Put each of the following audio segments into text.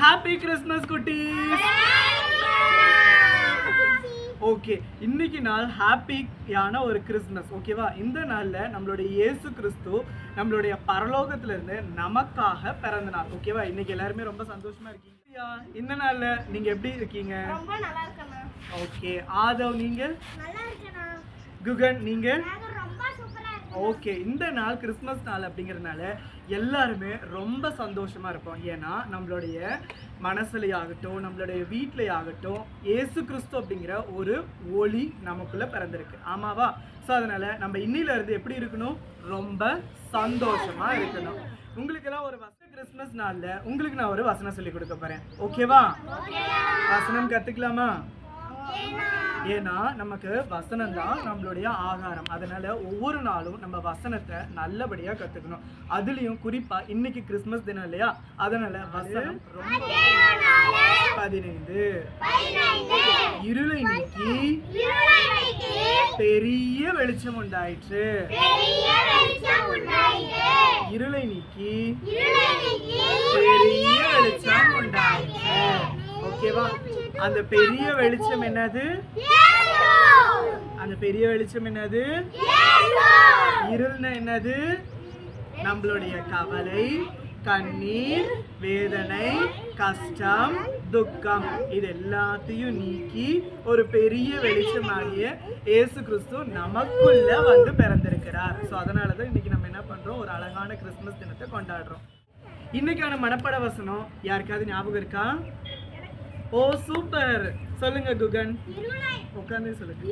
Happy Christmas குட்டீஸ். Okay, இன்னைக்கு நாள் ஹாப்பியான ஒரு கிறிஸ்மஸ். ஓகேவா? இந்த நாளில் நம்மளுடைய இயேசு கிறிஸ்து நம்மளுடைய பரலோகத்துல இருந்து நமக்காக பிறந்த நாள். ஓகேவா? இன்னைக்கு எல்லாருமே ரொம்ப சந்தோஷமா இருக்கீங்க. இந்த நாள்ல நீங்க எப்படி இருக்கீங்க? ரொம்ப நல்லா இருக்கேன். ஓகே, ஆதவ் நீங்க? நல்லா இருக்கேன். குகன் நீங்க? ரொம்ப சூப்பரா இருக்கேன். ஓகே, இந்த நாள் கிறிஸ்மஸ் நாள் அப்படிங்கிறதுனால எல்லாருமே ரொம்ப சந்தோஷமா இருப்போம். ஏன்னா நம்மளுடைய மனசுலையாகட்டும் நம்மளுடைய வீட்லையாகட்டும் இயேசு கிறிஸ்து அப்படிங்கிற ஒரு ஒளி நமக்குள்ள பிறந்திருக்கு. ஆமாவா? ஸோ அதனால நம்ம இன்னில இருந்து எப்படி இருக்கணும்? ரொம்ப சந்தோஷமா இருக்கணும். உங்களுக்கெல்லாம் ஒரு கிறிஸ்மஸ் நாள்ல உங்களுக்கு நான் ஒரு வசனம் சொல்லி கொடுக்க போறேன். ஓகேவா? வசனம் கத்துக்கலாமா? ஏன்னா நமக்கு வசனம் தான் நம்மளுடைய ஆகாரம். அதனால ஒவ்வொரு நாளும் நம்ம வசனத்தை நல்லபடியா கத்துக்கணும். அதுலயும் குறிப்பா இன்னைக்கு கிறிஸ்மஸ் தினம் இல்லையா? அதனால வசனம் ரொம்ப 15 இருளை நீக்கி பெரிய வெளிச்சம் உண்டாயிற்று. இருளை நீக்கி பெரிய வெளிச்சம் உண்டாயிற்று. ஓகேவா? அந்த பெரிய வெளிச்சம் என்னது? அந்த பெரிய வெளிச்சம் என்னது? இருள்னா என்னது? நம்மளுடைய கவலை, கண்ணீர், வேதனை, கஷ்டம், துக்கம் இது எல்லாத்தையும் நீக்கி ஒரு பெரிய வெளிச்சமாகிய இயேசு கிறிஸ்து நமக்குள்ள வந்து பிறந்திருக்கிறார். ஸோ அதனாலதான் இன்னைக்கு நம்ம என்ன பண்றோம்? ஒரு அழகான கிறிஸ்மஸ் தினத்தை கொண்டாடுறோம். இன்னைக்கான மனப்பாட வசனம் யாருக்காவது ஞாபகம் இருக்கா? ஓ சூப்பர், சொல்லுங்க குகன். உட்கார்ந்து சொல்லுங்க.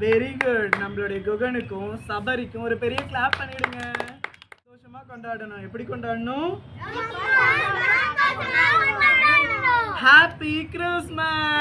Very good. நம்மளுடைய குகனுக்கும் சபரிக்கும் ஒரு பெரிய கிளாப் பண்ணிடுங்க. சந்தோஷமா கொண்டாடணும். எப்படி கொண்டாடணும்? Happy Christmas.